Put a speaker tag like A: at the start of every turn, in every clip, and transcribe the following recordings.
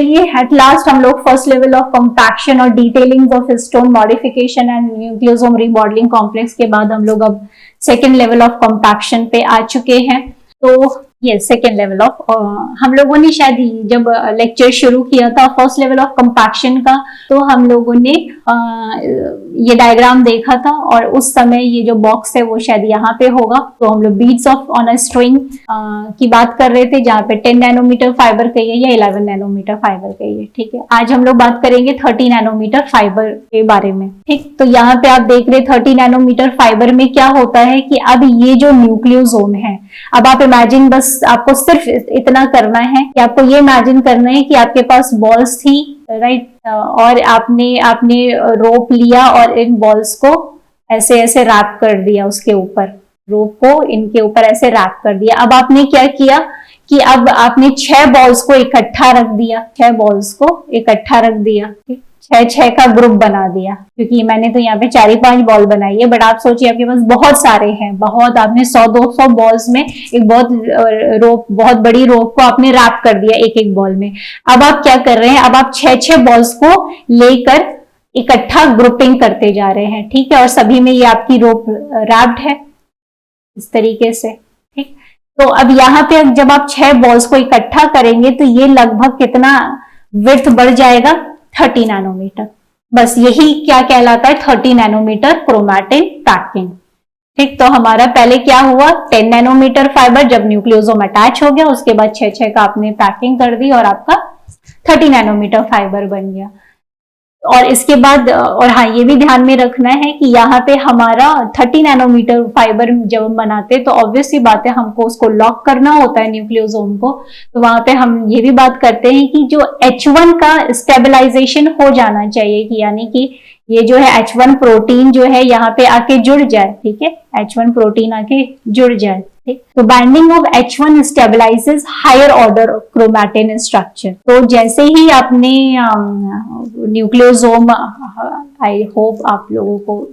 A: चलिए at last हम लोग फर्स्ट लेवल ऑफ कॉम्पैक्शन और detailing of histone modification and nucleosome remodelling complex के बाद हम लोग अब सेकेंड लेवल ऑफ कॉम्पैक्शन पे आ चुके हैं। तो ये सेकेंड लेवल ऑफ हम लोगों ने शायद जब लेक्चर शुरू किया था फर्स्ट लेवल ऑफ कंपैक्शन का, तो हम लोगों ने ये डायग्राम देखा था और उस समय ये जो बॉक्स है वो शायद यहाँ पे होगा। तो हम लोग beads of on a string की बात कर रहे थे, जहाँ पे 10 नैनोमीटर फाइबर कहिए या 11 नैनोमीटर फाइबर कहिए। ठीक है, आज हम लोग बात करेंगे 30 नैनोमीटर फाइबर के बारे में। ठीक, तो यहाँ पे आप देख रहे 30 नैनोमीटर फाइबर में क्या होता है कि अब ये जो न्यूक्लियोसोम है, अब आप इमेजिन, बस आपको सिर्फ इतना करना है कि आपको ये इमेजिन करना है कि आपके पास बॉल्स थी, राइट, और आपने रोप लिया और इन बॉल्स को ऐसे ऐसे रैप कर दिया, उसके ऊपर रोप को इनके ऊपर ऐसे रैप कर दिया। अब आपने क्या किया कि अब आपने 6 बॉल्स को इकट्ठा रख दिया, 6 बॉल्स को इकट्ठा रख दिया, 6 का ग्रुप बना दिया, क्योंकि मैंने तो यहाँ पे 4-5 बॉल बनाई है, बट आप सोचिए आपके पास बहुत सारे हैं, बहुत, आपने 100-200 बॉल्स में एक बहुत बड़ी रोप को आपने रैप कर दिया एक बॉल में। अब आप क्या कर रहे हैं, अब आप 6 बॉल्स को लेकर इकट्ठा ग्रुपिंग करते जा रहे हैं। ठीक है, और सभी में ये आपकी रोप रैप्ड है इस तरीके से। ठीक, तो अब यहाँ पे जब आप 6 बॉल्स को इकट्ठा करेंगे तो ये लगभग कितना विड्थ बढ़ जाएगा, 30 नैनोमीटर। बस यही क्या कहलाता है, 30 नैनोमीटर क्रोमैटिन पैकिंग। ठीक, तो हमारा पहले क्या हुआ, 10 नैनोमीटर फाइबर जब न्यूक्लियोसोम अटैच हो गया, उसके बाद 6 का आपने पैकिंग कर दी और आपका 30 नैनोमीटर फाइबर बन गया। और इसके बाद, और हाँ ये भी ध्यान में रखना है कि यहाँ पे हमारा 30 नैनोमीटर फाइबर जब हम बनाते हैं तो ऑब्वियसली बात है हमको उसको लॉक करना होता है न्यूक्लियोसोम को। तो वहां पे हम ये भी बात करते हैं कि जो H1 का स्टेबलाइजेशन हो जाना चाहिए, कि यानी कि ये जो है H1 प्रोटीन जो है यहाँ पे आके जुड़ जाए। ठीक है, H1 प्रोटीन आके जुड़ जाए। तो binding of H1 stabilises higher order chromatin structure. तो जैसे ही आपने न्यूक्लियोसोम, आई होप आप लोगों को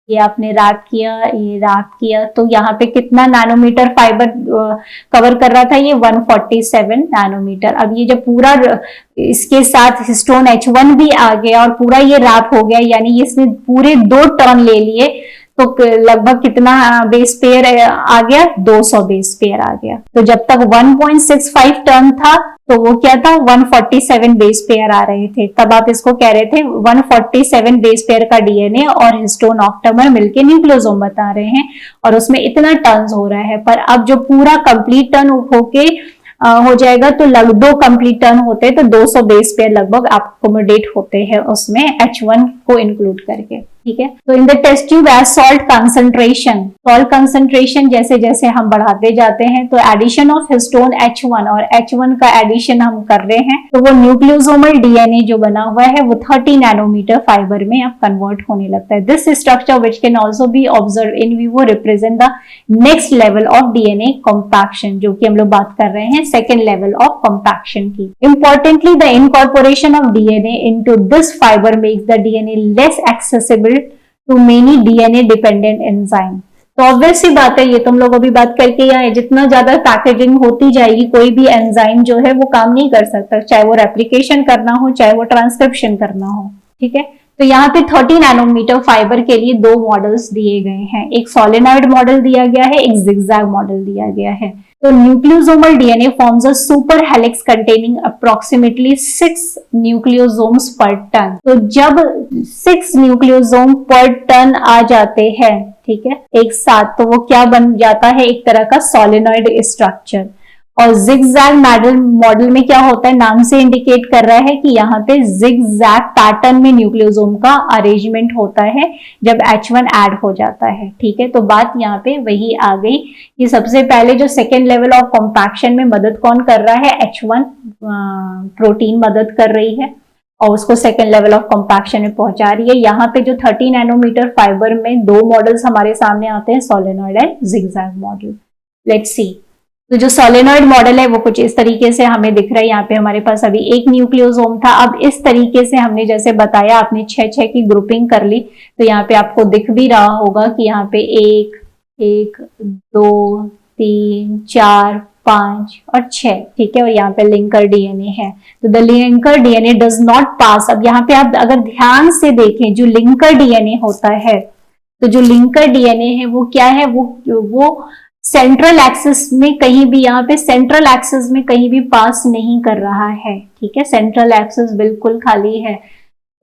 A: ये आपने रैप किया, तो यहाँ पे कितना नैनोमीटर फाइबर कवर कर रहा था, ये 147 नैनोमीटर। अब ये जब पूरा इसके साथ हिस्टोन H1 भी आ गया और पूरा ये रैप हो गया, यानी इसने पूरे 2 टर्न ले लिए, तो लगभग कितना बेस पेयर आ गया, 200 बेस पेयर आ गया। तो जब तक 1.65 टर्न था तो वो क्या था, 147 बेस पेयर आ रहे थे, तब आप इसको कह रहे थे 147 बेस पेयर का डीएनए और हिस्टोन ऑक्टामर मिलके न्यूक्लियोसोम बता रहे हैं, और उसमें इतना टर्न्स हो रहा है। पर अब जो पूरा कंप्लीट टर्न होके हो जाएगा तो 2 कंप्लीट टर्न होते हैं, तो 200 बेस पेयर लगभग अकोमोडेट होते हैं उसमें H1 को इंक्लूड करके। ठीक है, तो in the test tube as salt concentration जैसे जैसे हम बढ़ाते जाते हैं, तो एडिशन ऑफ हिस्टोन H1 और H1 का एडिशन हम कर रहे हैं, तो वो न्यूक्लियोसोमल डीएनए जो बना हुआ है वो 30 नैनोमीटर फाइबर में अब कन्वर्ट होने लगता है। This structure which can also be observe in vivo represent the next level of DNA compaction, जो कि हम लोग बात कर रहे हैं सेकेंड लेवल ऑफ कॉम्पैक्शन की। Importantly the incorporation of DNA into this fibre makes the DNA less accessible to many DNA dependent enzyme. तो ऑब्वियस सी बात है, ये तुम लोग अभी बात करके आए, जितना ज्यादा पैकेजिंग होती जाएगी कोई भी एंजाइम जो है वो काम नहीं कर सकता, चाहे वो रेप्लिकेशन करना हो चाहे वो ट्रांसक्रिप्शन करना हो। ठीक है, तो यहाँ पे 30 नैनोमीटर फाइबर के लिए 2 मॉडल्स दिए गए हैं, एक सोलेनॉइड मॉडल दिया गया है, एक जिगजैग मॉडल दिया गया है। तो nucleosomal DNA forms a super helix containing approximately 6 nucleosomes per turn. तो जब 6 न्यूक्लियोसोम पर टन आ जाते हैं, ठीक है, एक साथ, तो वो क्या बन जाता है, एक तरह का सोलेनॉइड स्ट्रक्चर। और जिगजैग मॉडल में क्या होता है, नाम से इंडिकेट कर रहा है कि यहाँ पे जिगजैग पैटर्न में न्यूक्लियोसोम का अरेंजमेंट होता है जब H1 ऐड हो जाता है। ठीक है, तो बात यहाँ पे वही आ गई कि सबसे पहले जो सेकेंड लेवल ऑफ कॉम्पैक्शन में मदद कौन कर रहा है, H1 प्रोटीन मदद कर रही है और उसको सेकेंड लेवल ऑफ कॉम्पैक्शन में पहुंचा रही है। यहाँ पे जो 30 नैनोमीटर फाइबर में 2 मॉडल्स हमारे सामने आते हैं, solenoid and zigzag model. Let's see, तो जो सोलेनॉइड मॉडल है वो कुछ इस तरीके से हमें दिख रहा है। यहाँ पे हमारे पास अभी एक न्यूक्लियोसोम था, अब इस तरीके से हमने जैसे बताया, आपने 6 की ग्रुपिंग कर ली, तो यहाँ पे आपको दिख भी रहा होगा कि यहाँ पे 1, 2, 3, 4, 5 और 6, ठीक है, और यहाँ पे लिंकर डीएनए है। तो the linker DNA does not pass. अब यहाँ पे आप अगर ध्यान से देखें, जो लिंकर डीएनए होता है, तो जो लिंकर डीएनए है वो क्या है, वो सेंट्रल एक्सिस में कहीं भी, यहाँ पे सेंट्रल एक्सिस में कहीं भी पास नहीं कर रहा है, ठीक है, सेंट्रल एक्सिस बिल्कुल खाली है।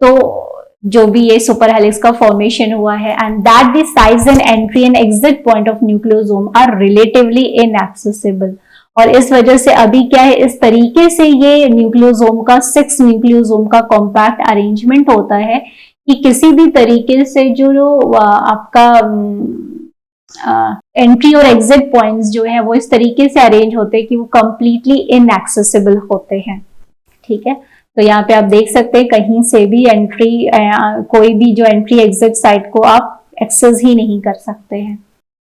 A: तो जो भी ये सुपर हेलिक्स का फॉर्मेशन हुआ है, and that the size and entry and exit point of nucleosome are relatively inaccessible. और इस वजह से अभी क्या है, इस तरीके से ये न्यूक्लियोसोम का 6 न्यूक्लियोसोम का कॉम्पैक्ट अरेंजमेंट होता है कि किसी भी तरीके से जो आपका एंट्री और एग्जिट पॉइंट्स जो है वो इस तरीके से अरेंज होते हैं कि वो कंप्लीटली इनएक्सेसिबल होते हैं, ठीक है। तो यहाँ पे आप देख सकते हैं कहीं से भी एंट्री, कोई भी जो एंट्री एग्जिट साइट को आप एक्सेस ही नहीं कर सकते हैं।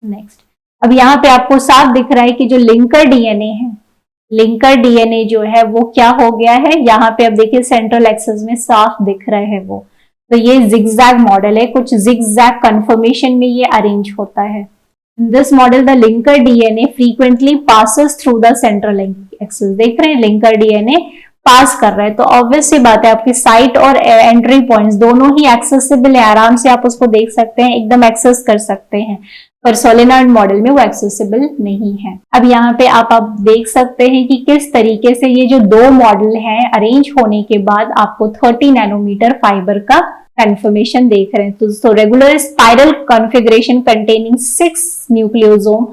A: नेक्स्ट, अब यहाँ पे आपको साफ दिख रहा है कि जो लिंकर डीएनए है, लिंकर डीएनए जो है वो क्या हो गया है, यहाँ पे आप देखिए सेंट्रल एक्सेस में साफ दिख रहा है वो। तो ये जिगजैग मॉडल है, कुछ जिगजैग कन्फर्मेशन में ये अरेंज होता है। In this model the linker DNA frequently passes through the central access. देख रहे हैं लिंकर डीएनए पास कर रहा है, तो ऑब्वियस सी बात है आपकी साइट और एंट्री पॉइंट्स दोनों ही एक्सेसिबल है, आराम से आप उसको देख सकते हैं, एकदम एक्सेस कर सकते हैं। पर सोलेनॉइड मॉडल में वो एक्सेसिबल नहीं है। अब यहाँ पे आप देख सकते हैं कि किस तरीके से ये जो दो मॉडल हैं अरेंज होने के बाद आपको 30 नैनोमीटर फाइबर का कंफर्मेशन देख रहे हैं। तो regular spiral configuration containing 6 nucleosome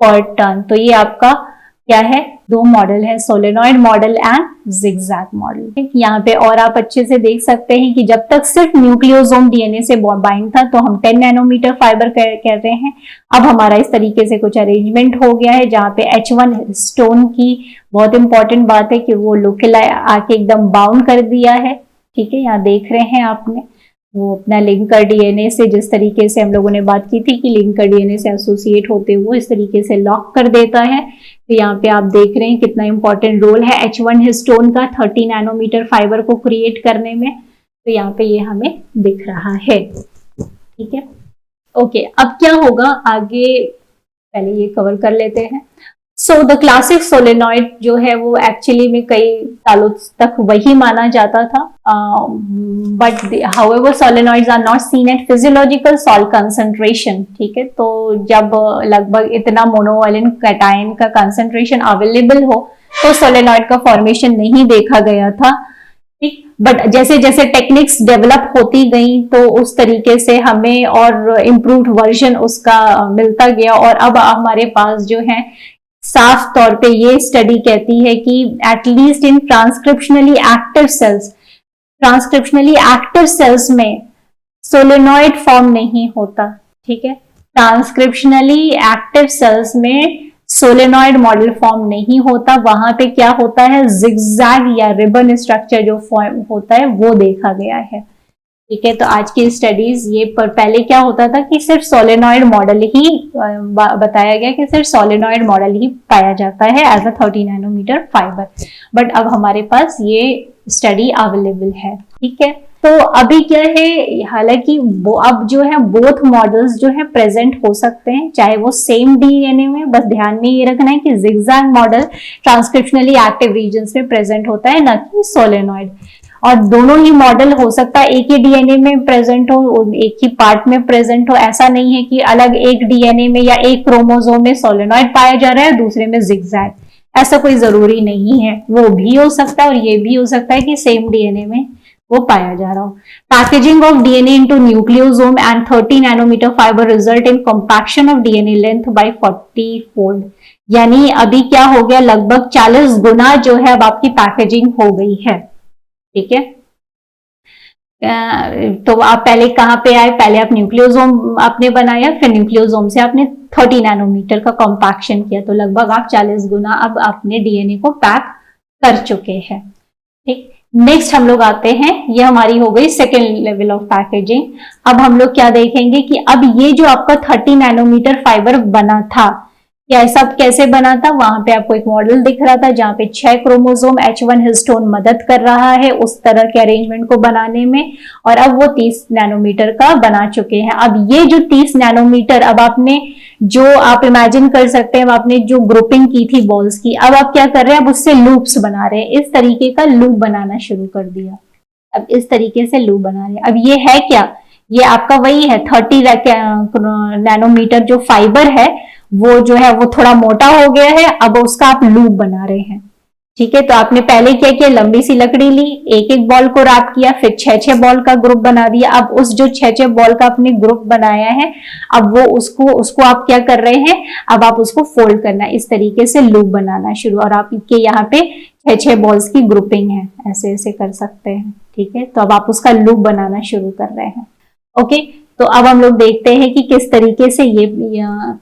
A: पर टर्न। तो ये आपका क्या है, दो मॉडल है, solenoid model and zigzag model. यहाँ पे और आप अच्छे से देख सकते हैं कि जब तक सिर्फ न्यूक्लियोसोम डीएनए से बाइंड था तो हम 10 नैनोमीटर फाइबर कह रहे हैं। अब हमारा इस तरीके से कुछ अरेंजमेंट हो गया है जहाँ पे H1 हिस्टोन की बहुत इंपॉर्टेंट बात है कि वो लोकेलाई आके एकदम बाउंड कर दिया है, ठीक है। यहाँ देख रहे हैं आपने वो अपना लिंकर डीएनए से, जिस तरीके से हम लोगों ने बात की थी कि लिंकर डीएनए से एसोसिएट होते हुए इस तरीके से लॉक कर देता है। तो यहाँ पे आप देख रहे हैं कितना इंपॉर्टेंट रोल है H1 हिस्टोन का 30 नैनोमीटर फाइबर को क्रिएट करने में। तो यहाँ पे ये हमें दिख रहा है, ठीक है। ओके, अब क्या होगा आगे, पहले ये कवर कर लेते हैं। सो द क्लासिक सोलेनॉइड जो है वो एक्चुअली में कई सालों तक वही माना जाता था, but however solenoids are not seen at physiological salt concentration, ठीक है। तो जब लगभग इतना मोनोवैलेंट कैटायन का कंसंट्रेशन अवेलेबल हो तो सोलेनॉइड का फॉर्मेशन नहीं देखा गया था, ठीक। बट जैसे जैसे टेक्निक्स डेवलप होती गई तो उस तरीके से हमें और इम्प्रूव्ड वर्जन उसका मिलता गया, और अब हमारे पास जो है साफ तौर पे ये स्टडी कहती है कि at least in transcriptionally active cells में सोलेनॉइड फॉर्म नहीं होता, ठीक है। ट्रांसक्रिप्शनली एक्टिव सेल्स में सोलेनॉइड मॉडल फॉर्म नहीं होता, वहां पे क्या होता है, जिगजैग या रिबन स्ट्रक्चर जो फॉर्म होता है वो देखा गया है, ठीक है। तो आज की स्टडीज ये पर पहले क्या होता था कि सिर्फ सोलेनॉइड मॉडल ही बताया गया कि सिर्फ सोलेनॉइड मॉडल ही पाया जाता है as a 30 nanometre fibre, but अब हमारे पास ये स्टडी अवेलेबल है, ठीक है। तो अभी क्या है, हालांकि अब जो है बोथ मॉडल्स जो है प्रेजेंट हो सकते हैं, चाहे वो सेम डीएनए में, बस ध्यान में ये रखना है कि zigzag model transcriptionally active regions में प्रेजेंट होता है, न कि सोलेनॉइड। और दोनों ही मॉडल हो सकता है एक ही डीएनए में प्रेजेंट हो, एक ही पार्ट में प्रेजेंट हो, ऐसा नहीं है कि अलग एक डीएनए में या एक क्रोमोसोम में सोलेनॉइड पाया जा रहा है दूसरे में जिगजैग, ऐसा कोई जरूरी नहीं है। वो भी हो सकता है और ये भी हो सकता है कि सेम डीएनए में वो पाया जा रहा हो। Packaging of DNA into nucleosome and 30 nanometre fibre result in compaction of DNA length by 40 fold, यानी अभी क्या हो गया, लगभग 40 गुना जो है अब आपकी पैकेजिंग हो गई है, ठीक है। तो आप पहले कहां पे आए, पहले आप न्यूक्लियोसोम आपने बनाया, फिर न्यूक्लियोसोम से आपने 30 नैनोमीटर का कॉम्पैक्शन किया, तो लगभग आप 40 गुना अब आपने डीएनए को पैक कर चुके हैं, ठीक। नेक्स्ट हम लोग आते हैं, ये हमारी हो गई सेकेंड लेवल ऑफ पैकेजिंग। अब हम लोग क्या देखेंगे कि अब ये जो आपका 30 नैनोमीटर फाइबर बना था, क्या सब कैसे बना था, वहां पे आपको एक मॉडल दिख रहा था जहां पे 6 क्रोमोसोम H1 हिस्टोन मदद कर रहा है उस तरह के अरेंजमेंट को बनाने में, और अब वो 30 नैनोमीटर का बना चुके हैं। अब ये जो 30 नैनोमीटर, अब आपने जो आप इमेजिन कर सकते हैं, आपने जो ग्रुपिंग की थी बॉल्स की, अब आप क्या कर रहे हैं, अब उससे लूप्स बना रहे हैं। इस तरीके का लूप बनाना शुरू कर दिया, अब इस तरीके से लूप बना रहे हैं। अब ये है क्या, ये आपका वही है 30 नैनोमीटर जो फाइबर है वो जो है वो थोड़ा मोटा हो गया है, अब उसका आप लूप बना रहे हैं। ठीक है, तो आपने पहले क्या किया, लंबी सी लकड़ी ली, एक एक बॉल को रैप किया, फिर 6-6 बॉल का ग्रुप बना दिया। अब उस जो 6-6 बॉल का आपने ग्रुप बनाया है, अब वो उसको आप क्या कर रहे हैं, अब आप उसको फोल्ड करना है, इस तरीके से लूप बनाना शुरू। और आपके यहाँ पे 6-6 बॉल्स की ग्रुपिंग है, ऐसे ऐसे कर सकते हैं। ठीक है, तो अब आप उसका लूप बनाना शुरू कर रहे हैं। ओके, तो अब हम लोग देखते हैं कि किस तरीके से ये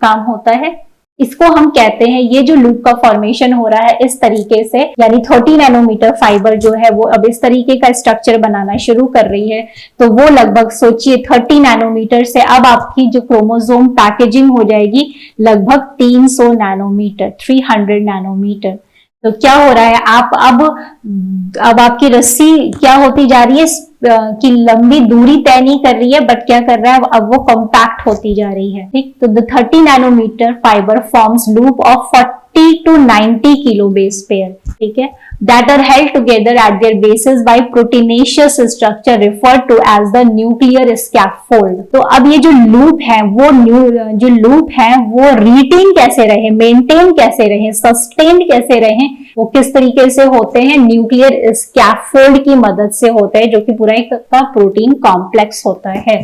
A: काम होता है। इसको हम कहते हैं, ये जो लूप का फॉर्मेशन हो रहा है इस तरीके से, यानी 30 नैनोमीटर फाइबर जो है वो अब इस तरीके का स्ट्रक्चर बनाना शुरू कर रही है। तो वो लगभग सोचिए 30 नैनोमीटर से अब आपकी जो क्रोमोसोम पैकेजिंग हो जाएगी लगभग 300 नैनोमीटर, 300 नैनोमीटर। तो क्या हो रहा है, आप अब आपकी रस्सी क्या होती जा रही है कि लंबी दूरी तय नहीं कर रही है, बट क्या कर रहा है, अब वो कॉम्पैक्ट होती जा रही है। ठीक, तो the 30 nanometre fibre forms loop of 40 to 90 kilo base pair. ठीक है, that are held together at their bases by proteinaceous structure referred to as the nuclear scaffold। तो अब ये जो लूप है वो रिटेन कैसे रहे, मेंटेन कैसे रहे, सस्टेन कैसे रहे, वो किस तरीके से होते हैं, न्यूक्लियर स्कैफोल्ड की मदद से होते हैं, जो कि पूरा एक का प्रोटीन कॉम्प्लेक्स होता है।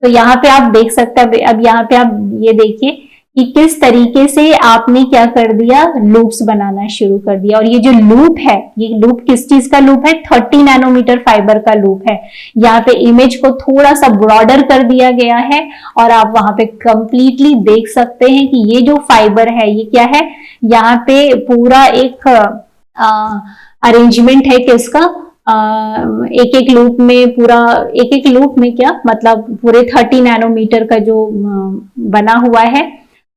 A: तो यहाँ पे आप देख सकते हैं, अब यहाँ पे आप ये देखिए कि किस तरीके से आपने क्या कर दिया, लूप्स बनाना शुरू कर दिया। और ये जो लूप है, ये लूप किस चीज का लूप है, 30 नैनोमीटर फाइबर का लूप है। यहाँ पे इमेज को थोड़ा सा ब्रॉडर कर दिया गया है और आप वहां पे कंप्लीटली देख सकते हैं कि ये जो फाइबर है ये क्या है, यहाँ पे पूरा एक अरेंजमेंट है किसका, एक एक लूप में, पूरा एक एक लूप में क्या मतलब पूरे 30 नैनोमीटर का जो बना हुआ है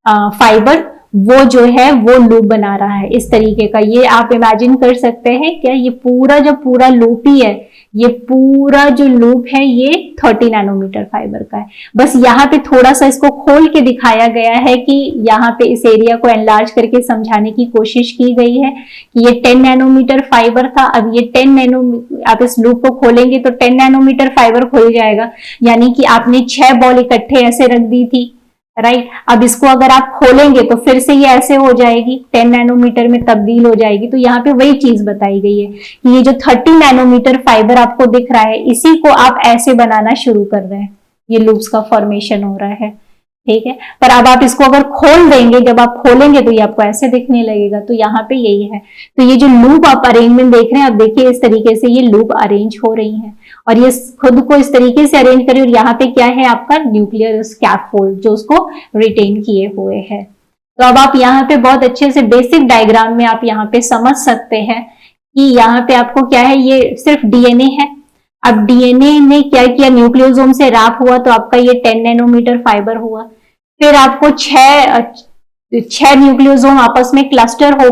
A: फाइबर, वो जो है वो लूप बना रहा है इस तरीके का। ये आप इमेजिन कर सकते हैं क्या, ये पूरा लूप ही है, ये पूरा जो लूप है ये 30 नैनोमीटर फाइबर का है। बस यहाँ पे थोड़ा सा इसको खोल के दिखाया गया है कि यहाँ पे इस एरिया को एनलार्ज करके समझाने की कोशिश की गई है कि ये 10 नैनोमीटर फाइबर था, अब ये 10 नैनोमीटर, आप इस लूप को खोलेंगे तो 10 नैनोमीटर फाइबर खुल जाएगा, यानी कि आपने 6 बॉल इकट्ठे ऐसे रख दी थी, राइट। अब इसको अगर आप खोलेंगे तो फिर से ये ऐसे हो जाएगी, 10 नैनोमीटर में तब्दील हो जाएगी। तो यहाँ पे वही चीज बताई गई है कि ये जो 30 नैनोमीटर फाइबर आपको दिख रहा है, इसी को आप ऐसे बनाना शुरू कर रहे हैं, ये लूप्स का फॉर्मेशन हो रहा है। ठीक है, पर अब आप इसको अगर खोल देंगे, जब आप खोलेंगे तो ये आपको ऐसे दिखने लगेगा। तो यहाँ पे यही है, तो ये जो लूप आप अरेंजमेंट देख रहे हैं, आप देखिए इस तरीके से ये लूप अरेंज हो रही है और ये खुद को इस तरीके से अरेंज करिए। और यहाँ पे क्या है आपका न्यूक्लियर स्कैफोल्ड जो उसको रिटेन किए हुए है। तो अब आप यहाँ पे बहुत अच्छे से बेसिक डायग्राम में आप यहाँ पे समझ सकते हैं कि यहाँ पे आपको क्या है, ये सिर्फ डीएनए है। अब डीएनए ने क्या किया, न्यूक्लियोसोम से रैप हुआ तो आपका ये 10 नैनोमीटर फाइबर हुआ। फिर आपको 6 न्यूक्लियोसोम आपस में क्लस्टर हो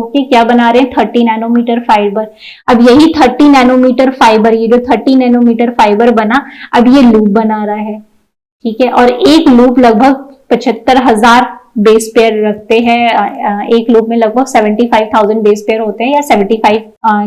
A: के क्या बना रहे हैं, 30 नैनोमीटर फाइबर। अब यही 30 नैनोमीटर फाइबर, ये जो 30 नैनोमीटर फाइबर बना, अब ये लूप बना रहा है। ठीक है, और एक लूप लगभग 75,000 बेस पेयर रखते हैं। एक लूप में लगभग 75,000 बेस पेयर होते हैं या 75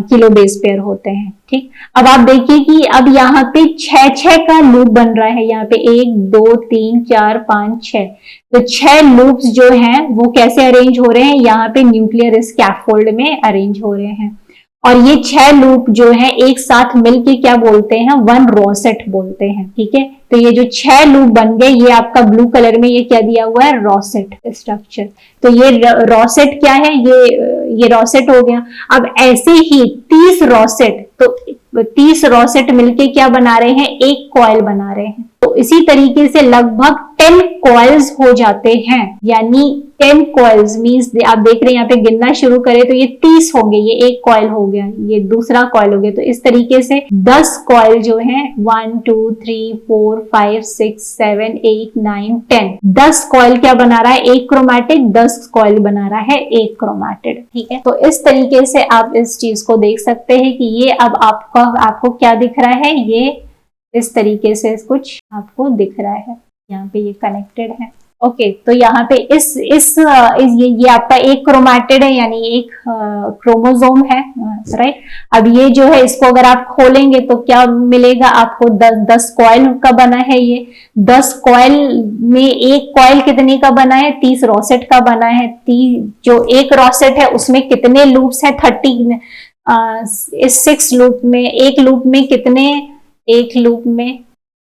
A: किलो बेस पेयर होते हैं। ठीक, अब आप देखिए कि अब यहाँ पे 6 का लूप बन रहा है, यहाँ पे 1 2 3 4 5 6, तो 6 लूप्स जो हैं वो कैसे अरेंज हो रहे हैं, यहाँ पे न्यूक्लियर स्कैफोल्ड में अरेंज हो रहे हैं। और ये 6 लूप जो है एक साथ मिलके क्या बोलते हैं, 1 रोसेट बोलते हैं। ठीक है, तो ये जो 6 लूप बन गए, ये आपका ब्लू कलर में ये क्या दिया हुआ है, रोसेट स्ट्रक्चर। तो ये रोसेट क्या है, ये रोसेट हो गया। अब ऐसे ही 30 रोसेट, तो 30 रोसेट मिलके क्या बना रहे हैं, एक कॉइल बना रहे हैं। तो इसी तरीके से लगभग 10 कॉइल्स हो जाते हैं, यानी 10 कॉइल्स मींस आप देख रहे हैं यहाँ पे गिनना शुरू करें तो ये 30 होंगे, ये एक कॉइल हो गया, ये दूसरा कॉइल हो गया। तो इस तरीके से 10 कॉइल जो है 1 2 3 4 5 6 7 8 9 10 10 कॉइल क्या बना रहा है, एक क्रोमैटिड, 10 कॉइल बना रहा है एक क्रोमैटिड। ठीक है, तो इस तरीके से आप इस चीज को देख सकते हैं कि ये अब आपको क्या दिख रहा है, ये इस तरीके से कुछ आपको दिख रहा है, यहाँ पे ये कनेक्टेड है। ओके, तो यहाँ पे ये आपका एक क्रोमैटिड है, यानी एक क्रोमोसोम है, राइट। अब ये जो है इसको अगर आप खोलेंगे तो क्या मिलेगा आपको, 10 कॉइल का बना है ये। 10 कॉइल में एक कॉइल कितने का बना है, 30 रोसेट का बना है। जो एक रोसेट है उसमें कितने लूप्स है, 30। इस 6 लूप में, एक लूप में कितने, एक लूप में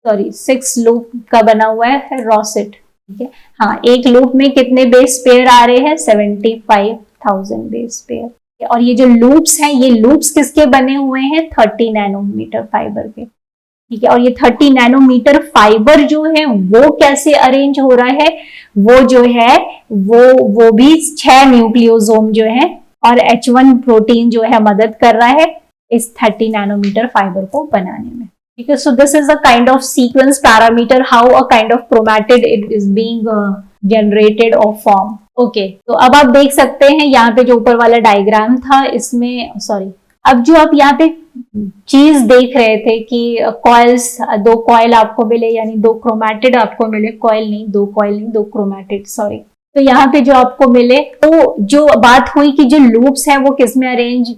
A: 6 लूप का बना हुआ है रोसेट। ठीक है, हाँ, एक लूप में कितने बेस पेयर आ रहे हैं, 75,000 बेस पेयर। और ये जो लूप्स हैं, ये लूप्स किसके बने हुए हैं, 30 नैनोमीटर फाइबर के। ठीक है, और ये 30 नैनोमीटर फाइबर जो है वो कैसे अरेंज हो रहा है, वो जो है वो भी 6 न्यूक्लियोसोम जो है और H1 प्रोटीन जो है मदद कर रहा है इस 30 नैनोमीटर फाइबर को बनाने में। ठीक है, so this is a kind of sequence parameter how a kind of chromatid it is being generated और फॉर्म। ओके, तो अब आप देख सकते हैं यहाँ पे जो ऊपर वाला डायग्राम था, इसमें अब जो आप यहाँ पे चीज देख रहे थे कि कॉइल्स, 2 कॉइल आपको मिले, यानी 2 क्रोमैटिड आपको मिले, कॉइल नहीं, 2 कॉइल नहीं, 2 क्रोमैटिड, सॉरी। तो यहाँ पे जो आपको मिले, तो जो बात हुई कि जो लूप्स है वो किस में अरेंज,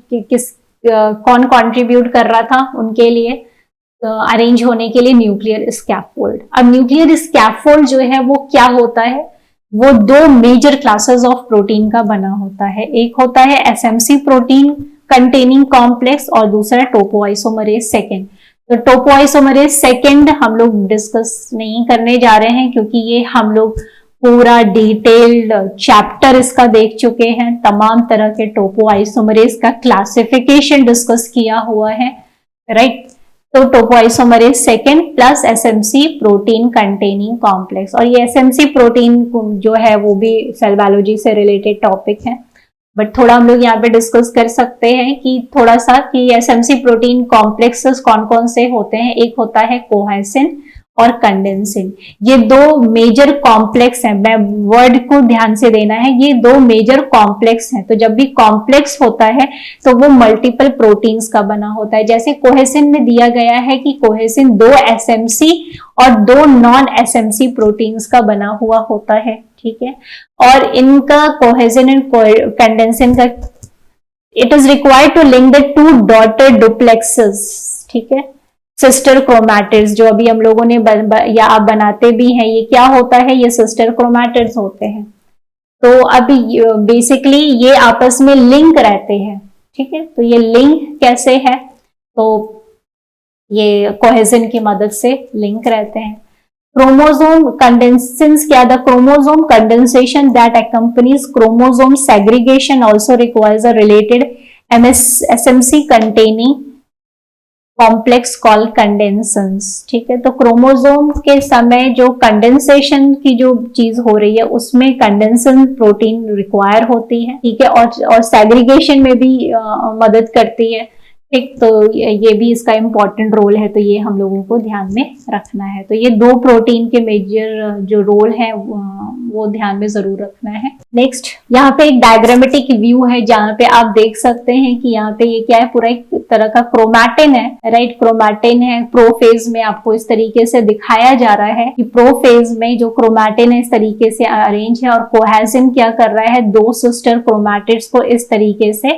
A: कौन कंट्रीब्यूट कर रहा था उनके लिए अरेंज होने के लिए, न्यूक्लियर स्कैफोल्ड। अब न्यूक्लियर स्कैफोल्ड जो है वो क्या होता है, वो 2 मेजर क्लासेस ऑफ प्रोटीन का बना होता है। एक होता है एसएमसी प्रोटीन कंटेनिंग कॉम्प्लेक्स और दूसरा टोपोआइसोमरेज सेकेंड। तो टोपोआइसोमरेज सेकेंड हम लोग डिस्कस नहीं करने जा रहे हैं, क्योंकि ये हम लोग पूरा डिटेल्ड चैप्टर इसका देख चुके हैं, तमाम तरह के टोपोआइसोमरेज का क्लासिफिकेशन डिस्कस किया हुआ है, राइट। तो topoisomerase second plus SMC protein containing complex, और ये एसएमसी प्रोटीन जो है वो भी सेल बायोलॉजी से रिलेटेड टॉपिक है, बट थोड़ा हम लोग यहाँ पे डिस्कस कर सकते हैं कि थोड़ा सा कि एसएमसी प्रोटीन कॉम्प्लेक्सेस कौन कौन से होते हैं। एक होता है कोहेसिन और कंडेंसिन, ये 2 मेजर कॉम्प्लेक्स हैं, मैं वर्ड को ध्यान से देना है, ये 2 मेजर कॉम्प्लेक्स हैं। तो जब भी कॉम्प्लेक्स होता है तो वो मल्टीपल प्रोटीन्स का बना होता है। जैसे कोहेसिन में दिया गया है कि कोहेसिन 2 एसएमसी और 2 नॉन एसएमसी प्रोटीन्स का बना हुआ होता है। ठीक है, और इनका कोहेसिन एंड कंडेंसिन का it is required to link the 2 daughter duplexes. ठीक है, सिस्टर क्रोमैटिड्स जो अभी हम लोगों ने या आप बनाते भी हैं, ये क्या होता है, ये सिस्टर क्रोमैटिड्स होते हैं। तो अभी बेसिकली ये आपस में लिंक रहते हैं। ठीक है, तो ये लिंक कैसे है, तो ये कोहेसिन की मदद से लिंक रहते हैं। क्रोमोसोम कंडेंसेशंस क्या, the chromosome condensation that accompanies chromosome segregation also requires a related SMC containing complex call condensins. ठीक है, तो क्रोमोसोम के समय जो कंडेंसेशन की जो चीज हो रही है उसमें कंडेंसन प्रोटीन रिक्वायर होती है। ठीक है, और सेग्रीगेशन में भी मदद करती है। ठीक, तो ये भी इसका इम्पोर्टेंट रोल है, तो ये हम लोगों को ध्यान में रखना है। तो ये 2 प्रोटीन के मेजर जो रोल है वो ध्यान में जरूर रखना है। नेक्स्ट, यहाँ पे एक डायग्रामेटिक व्यू है जहाँ पे आप देख सकते हैं कि यहाँ पे ये क्या है, पूरा एक तरह का क्रोमैटिन है, राइट। क्रोमैटिन है, प्रोफेज में आपको इस तरीके से दिखाया जा रहा है कि प्रोफेज में जो क्रोमैटिन है इस तरीके से अरेंज है, और कोहेसिन क्या कर रहा है, 2 सिस्टर क्रोमैटिड्स को इस तरीके से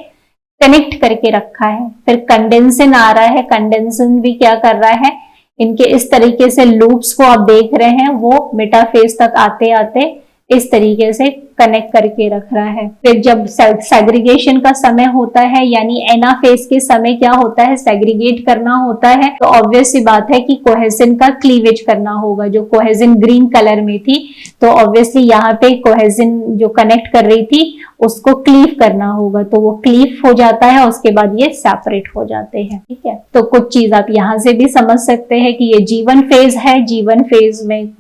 A: कनेक्ट करके रखा है। फिर कंडेंसिन आ रहा है, कंडेंसिन भी क्या कर रहा है, इनके इस तरीके से लूप्स को आप देख रहे हैं वो मेटाफेज तक आते आते इस तरीके से कनेक्ट करके रख रहा है। फिर जब सेग्रीगेशन का समय होता है, यानी एनाफेज के समय क्या होता है, सेग्रीगेट करना होता है, तो ऑब्वियस सी बात है कि कोहेजन का क्लीवेज करना होगा। जो कोहेजन ग्रीन कलर में थी, तो ऑब्वियसली यहाँ पे कोहेजन जो कनेक्ट कर रही थी उसको क्लीव करना होगा, तो वो क्लीव हो जाता है, उसके बाद ये सेपरेट हो जाते हैं। ठीक है, तो कुछ चीज आप यहाँ से भी समझ सकते हैं कि ये G1 फेज है। G1 फेज में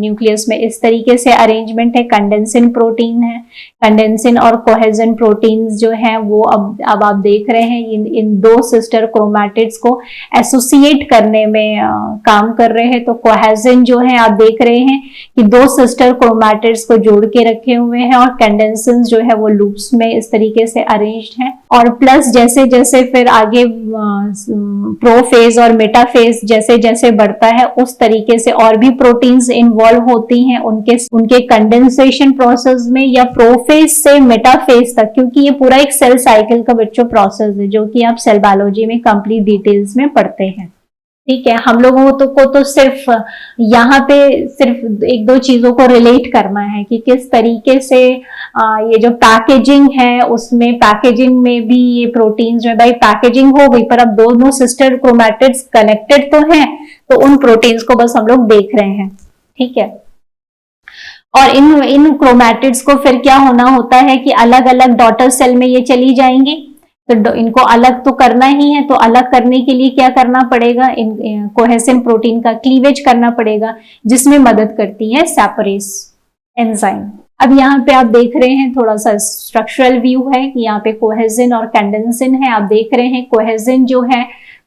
A: न्यूक्लियस में इस तरीके से अरेंजमेंट है, कंडेंसिन प्रोटीन है। कंडेंसिन और कोहेजन प्रोटीन्स जो है वो अब आप देख रहे हैं इन दो सिस्टर क्रोमैटिड्स को एसोसिएट करने में काम कर रहे हैं। तो कोहेजन जो है आप देख रहे हैं कि दो सिस्टर क्रोमैटिड्स को जोड़ के रखे हुए हैं, और कंडेंसिन जो है वो लूप्स में इस तरीके से अरेंज्ड है। और प्लस जैसे जैसे फिर आगे प्रोफेज और मेटाफेज जैसे जैसे बढ़ता है, उस तरीके से और भी प्रोटीन्स इन्वॉल्व होती हैं उनके कंडेंसेशन प्रोसेस में, या प्रोफेज से मेटाफेज तक, क्योंकि ये पूरा एक सेल साइकिल का बच्चों प्रोसेस है जो कि आप सेल बायोलॉजी में कंप्लीट डिटेल्स में पढ़ते हैं। ठीक है, हम लोगों को तो सिर्फ यहाँ पे सिर्फ एक दो चीजों को रिलेट करना है कि किस तरीके से ये जो पैकेजिंग है उसमें, पैकेजिंग में भी ये प्रोटीन्स में, भाई पैकेजिंग हो गई पर अब दोनों सिस्टर क्रोमैटिड्स कनेक्टेड तो हैं, तो उन प्रोटीन्स को बस हम लोग देख रहे हैं। ठीक है, और इन क्रोमैटिड्स को फिर क्या होना होता है कि अलग अलग डॉटर सेल में ये चली जाएंगी, तो इनको अलग तो करना ही है, तो अलग करने के लिए क्या करना पड़ेगा, इन कोहेसिन प्रोटीन का क्लीवेज करना पड़ेगा, जिसमें मदद करती है सैपरेस एंजाइम। अब यहाँ पे आप देख रहे हैं थोड़ा सा स्ट्रक्चरल व्यू है कि यहाँ पे कोहेजिन और कंडेंसिन है। आप देख रहे हैं कोहेजिन जो है,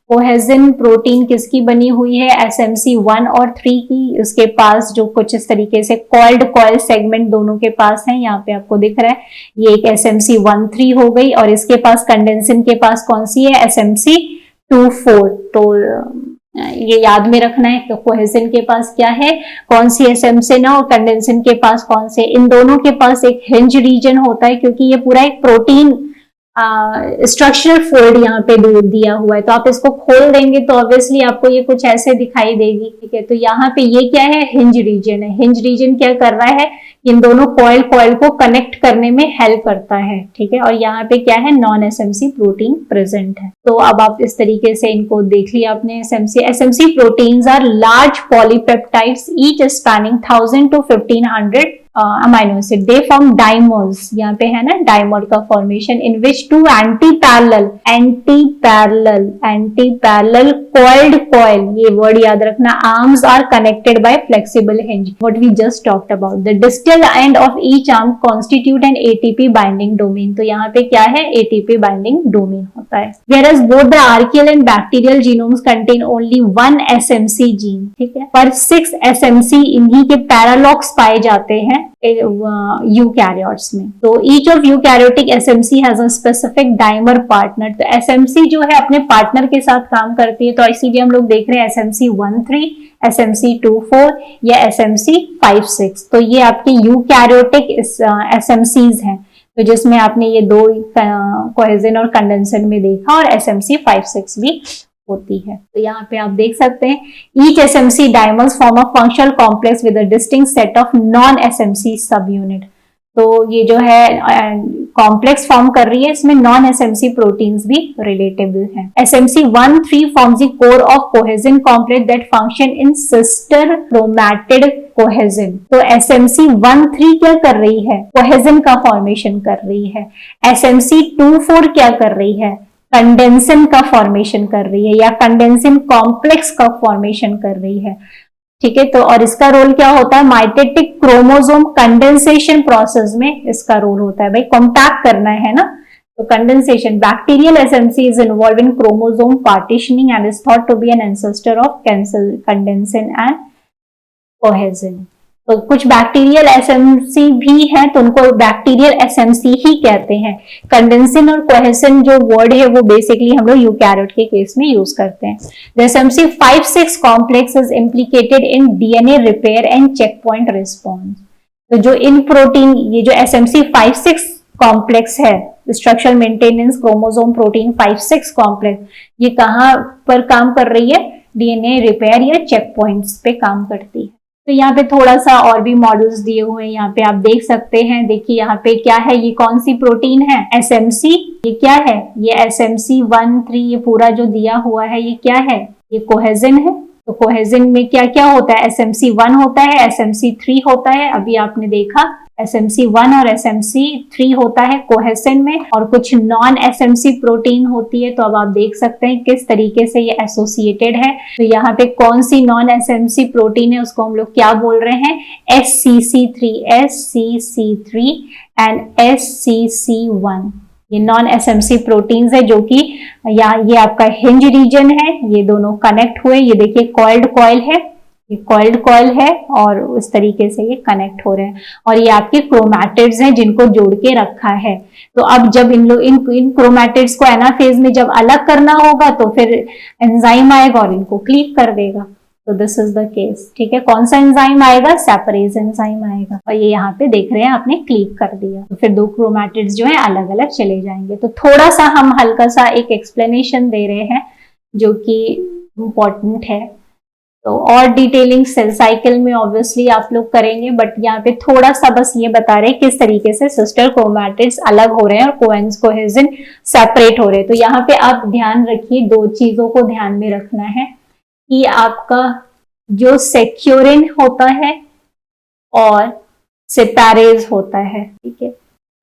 A: कोहेजिन प्रोटीन किसकी बनी हुई है, SMC1 और 3 की। उसके पास जो कुछ इस तरीके से कॉइल्ड कॉइल सेगमेंट दोनों के पास है, यहाँ पे आपको दिख रहा है, ये एक SMC13 हो गई, और इसके पास कंडेंसिन के पास कौन सी है, SMC24। तो ये याद में रखना है कि कोहेजिन के पास क्या है, कौन सी SMC ना, और कंडेंसिन के पास कौन से। इन दोनों के पास एक हिंज रीजन होता है, क्योंकि ये पूरा एक प्रोटीन स्ट्रक्चरल फोल्ड यहाँ पे दिया हुआ है, तो आप इसको खोल देंगे तो ऑब्वियसली आपको ये कुछ ऐसे दिखाई देगी। ठीक है, तो यहाँ पे ये क्या है, हिंज रीजन है। हिंज रीजन क्या कर रहा है, इन दोनों कॉइल को कनेक्ट करने में हेल्प करता है। ठीक है, और यहाँ पे क्या है, नॉन SMC प्रोटीन प्रेजेंट है। तो अब आप इस तरीके से इनको देख लिया आपने। SMC proteins are large polypeptides each spanning 1000 to 1500 amino acid. They form dimers, यहाँ पे है ना डाइमर का formation, in which two anti parallel coiled coil, ये वर्ड याद रखना, arms are connected by flexible hinge, what we just talked about. The distal end of each arm constitute an ATP binding domain. तो यहाँ पे क्या है, ATP binding domain होता है। Whereas both the archaeal and bacterial genomes contain only one SMC gene. ठीक है, पर 6 SMC इन्हीं के पैरालॉग्स पाए जाते हैं यूकैरियोट्स में। तो each of eukaryotic SMC has a specific dimer partner. तो SMC जो है अपने पार्टनर के साथ काम करती है, तो इसीलिए हम लोग देख रहे हैं SMC13, SMC24 या SMC56। तो ये आपके यूकैरियोटिक SMCs हैं, तो जिसमें आपने ये दो कोहेजिन और कंडेंसिन में देखा, और SMC56 भी होती है। तो यहाँ पे आप देख सकते हैं, each SMC dimers form a functional complex with a distinct set of non SMC subunit. तो ये जो है कॉम्प्लेक्स फॉर्म कर रही है, इसमें नॉन SMC प्रोटीन्स भी रिलेटेबल हैं। SMC13 forms the core of cohesin complex that function in sister chromatid cohesin. तो SMC13 क्या कर रही है, कोहेजिन का फॉर्मेशन कर रही है। SMC24 क्या कर रही है, कंडेंसिन का फॉर्मेशन कर रही है, या कंडेंसिन कॉम्प्लेक्स का फॉर्मेशन कर रही है। ठीक है, तो और इसका रोल क्या होता है, माइटेटिक क्रोमोसोम कंडेंसेशन प्रोसेस में इसका रोल होता है। भाई कॉम्पैक्ट करना है ना, तो condensation. Bacterial SMC is involve in chromosome partitioning and is thought to be an ancestor of condensin and cohesin. तो कुछ बैक्टीरियल SMC भी हैं, तो उनको बैक्टीरियल SMC ही कहते हैं। कंडेंसिन और कोहेजिन जो वर्ड है वो बेसिकली हम लोग यूकैरियोट के केस में यूज करते हैं। The SMC56 complex is implicated in DNA repair and check point response. तो जो इन प्रोटीन, ये जो SMC56 कॉम्प्लेक्स है, structural maintenance chromosome protein 56 complex, ये कहाँ पर काम कर रही है, DNA रिपेयर या चेक पॉइंट्स पे काम करती है। तो यहाँ पे थोड़ा सा और भी मॉडल्स दिए हुए हैं, यहाँ पे आप देख सकते हैं। देखिए यहाँ पे क्या है, ये कौन सी प्रोटीन है, SMC। ये क्या है, ये SMC 1-3, ये पूरा जो दिया हुआ है ये क्या है, ये कोहेजन है। तो कोहेजन में क्या क्या होता है, SMC 1 होता है, SMC 3 होता है, अभी आपने देखा SMC 1 और SMC 3 होता है कोहेजन में, और कुछ नॉन SMC प्रोटीन होती है। तो अब आप देख सकते हैं किस तरीके से ये एसोसिएटेड है। तो यहाँ पे कौन सी नॉन SMC प्रोटीन है उसको हम लोग क्या बोल रहे हैं, SCC3 एंड SCC1। ये नॉन SMC प्रोटीन्स है जो कि ये आपका हिंज रीजन है, ये दोनों कनेक्ट हुए। ये देखिए कॉइल्ड कॉइल है, ये कॉइल्ड कॉइल है और उस तरीके से ये कनेक्ट हो रहे हैं, और ये आपके क्रोमैटिड्स हैं जिनको जोड़ के रखा है। तो अब जब इन क्रोमैटिड्स को एनाफेज में जब अलग करना होगा तो फिर एंजाइम आएगा और इनको क्लीव कर देगा। तो दिस इज द केस, ठीक है। कौन सा एंजाइम आएगा, सेपरेज एंजाइम आएगा, और ये यहाँ पे देख रहे हैं आपने क्लीव कर दिया। तो फिर दो क्रोमैटिड्स जो है अलग अलग चले जाएंगे। तो थोड़ा सा हम हल्का सा एक एक्सप्लेनेशन दे रहे हैं जो कि इम्पोर्टेंट है। तो और डिटेलिंग सेल साइकिल में ऑब्वियसली आप लोग करेंगे, बट यहाँ पे थोड़ा सा बस ये बता रहे हैं किस तरीके से सिस्टर क्रोमैटिड्स अलग हो रहे हैं और कोहेजन सेपरेट हो रहे हैं। तो यहाँ पे आप ध्यान रखिए, दो चीजों को ध्यान में रखना है कि आपका जो सेक्यूरिन होता है और सेपैरेज होता है, ठीक है।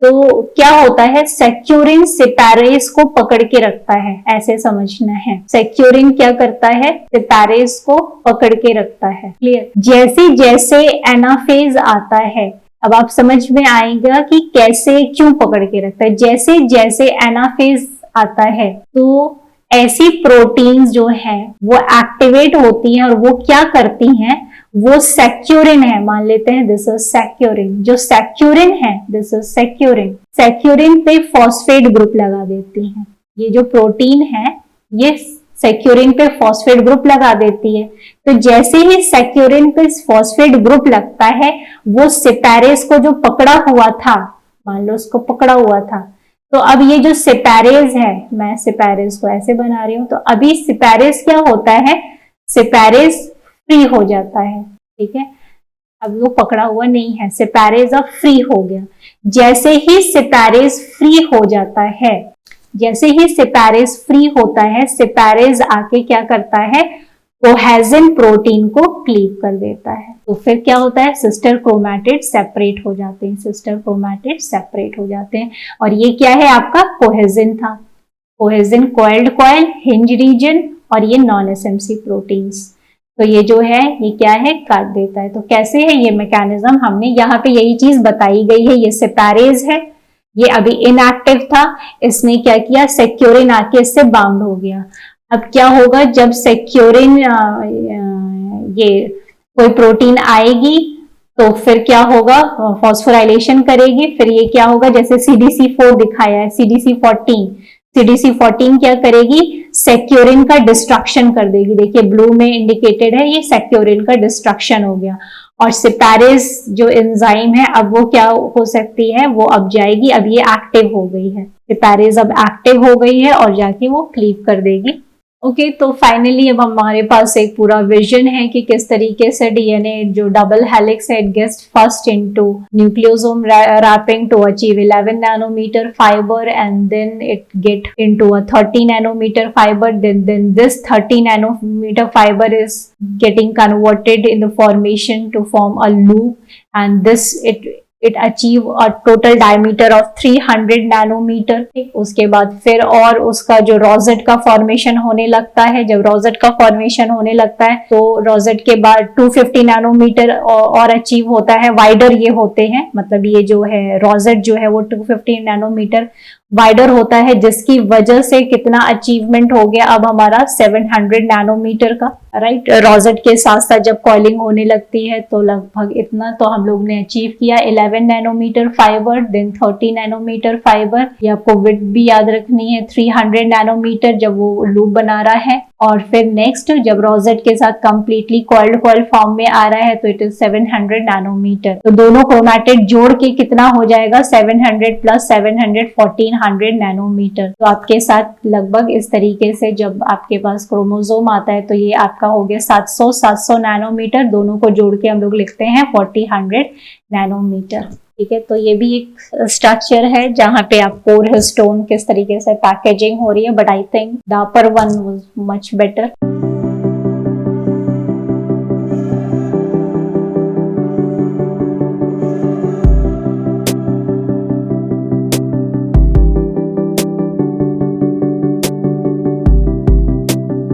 A: तो क्या होता है, सेक्यूरिन सेपैरेज को पकड़ के रखता है, ऐसे समझना है। सेक्यूरिन क्या करता है, सेपैरेज को पकड़ के रखता है, क्लियर। जैसे जैसे एनाफेज आता है, अब आप समझ में आएगा कि कैसे क्यों पकड़ के रखता है। जैसे जैसे एनाफेज आता है तो ऐसी प्रोटीन्स जो है वो एक्टिवेट होती हैं और वो क्या करती हैं, वो सेक्यूरिन है, मान लेते हैं दिस इज सेक्यूरिन। जो सेक्यूरिन है, दिस इज सेक्यूरिन, सेक्यूरिन पे फॉस्फेट ग्रुप लगा देती हैं। ये जो प्रोटीन है ये सेक्यूरिन पे फॉस्फेट ग्रुप लगा देती है। तो जैसे ही सेक्यूरिन पे फॉस्फेट ग्रुप लगता है, वो सेपैरेज को जो पकड़ा हुआ था, मान लो उसको पकड़ा हुआ था, तो अब ये जो सेपैरेज है, मैं सेपैरेज को ऐसे बना रही हूं, तो अभी सेपैरेज क्या होता है, सेपैरेज फ्री हो जाता है, ठीक है। अब वो पकड़ा हुआ नहीं है, सेपैरेज अब फ्री हो गया। जैसे ही सेपैरेज फ्री हो जाता है, जैसे ही सेपैरेज फ्री होता है, सेपैरेज आके क्या करता है, कोहेजन प्रोटीन को क्लीव कर देता है। तो फिर क्या होता है, सिस्टर क्रोमैटिड सेपरेट हो जाते हैं, सिस्टर क्रोमैटिड सेपरेट हो जाते हैं। और ये क्या है, आपका कोहेजन था, cohesion coiled coil, hinge region, और ये नॉन SMC प्रोटीन्स। तो ये जो है ये क्या है, काट देता है। तो कैसे है ये मैकेनिज्म, हमने यहाँ पे यही चीज बताई गई है। ये सेपैरेज है, ये अभी इनएक्टिव था, इसने क्या किया, सेक्यूरिन आके इससे बाउंड हो गया। अब क्या होगा, जब सेक्यूरिन ये कोई प्रोटीन आएगी तो फिर क्या होगा, फॉस्फोराइलेशन करेगी, फिर ये क्या होगा, जैसे CDC4 दिखाया है, CDC14 क्या करेगी, सेक्यूरिन का डिस्ट्रक्शन कर देगी। देखिए ब्लू में इंडिकेटेड है, ये सेक्यूरिन का डिस्ट्रक्शन हो गया। और सेपैरेज जो एंजाइम है, अब वो क्या हो सकती है, वो अब जाएगी, अब ये एक्टिव हो गई है, सेपैरेज अब एक्टिव हो गई है और जाके वो क्लीव कर देगी। ओके, तो फाइनली अब हमारे पास एक पूरा विजन है कि किस तरीके से DNA जो डबल हेलिक्स है, it gets first into nucleosome wrapping to achieve 11 nanometre fibre, and then it get into a 30 nanometre fibre, then this 30 nanometer fiber is getting converted in the formation to form a loop, and this it achieve a total diameter of 300 nanometre. उसके बाद फिर और उसका जो rosette का formation होने लगता है, जब रोजेट का फॉर्मेशन होने लगता है तो रोजेट के बाद 250 नैनोमीटर और अचीव होता है। वाइडर ये होते हैं, मतलब ये जो है रोजेट जो है वो 250 नैनोमीटर वाइडर होता है, जिसकी वजह से कितना अचीवमेंट हो गया अब हमारा 700 नैनोमीटर का, राइट। रोजेट के साथ साथ जब कॉइलिंग होने लगती है तो लगभग इतना तो हम लोग ने अचीव किया, 11 nanometre fibre, then 30 nanometre fibre. ये आपको विड्थ भी याद रखनी है, 300 नैनोमीटर जब वो लूप बना रहा है, और फिर नेक्स्ट जब रोजेट के साथ कंप्लीटली कॉइल्ड फॉर्म में आ रहा है तो इट इज 700 नैनोमीटर। तो दोनों क्रोमैटिड जोड़ के कितना हो जाएगा, 700 प्लस 700 1400 नैनोमीटर। तो आपके साथ लगभग इस तरीके से जब आपके पास क्रोमोसोम आता है तो ये आपका हो गया 700 नैनोमीटर, दोनों को जोड़ के हम लोग लिखते हैं 4000 नैनोमीटर। ठीक है, तो ये भी एक स्ट्रक्चर है जहाँ पे आप कोर हिस्टोन किस तरीके से पैकेजिंग हो रही है, but I think the upper one was much better.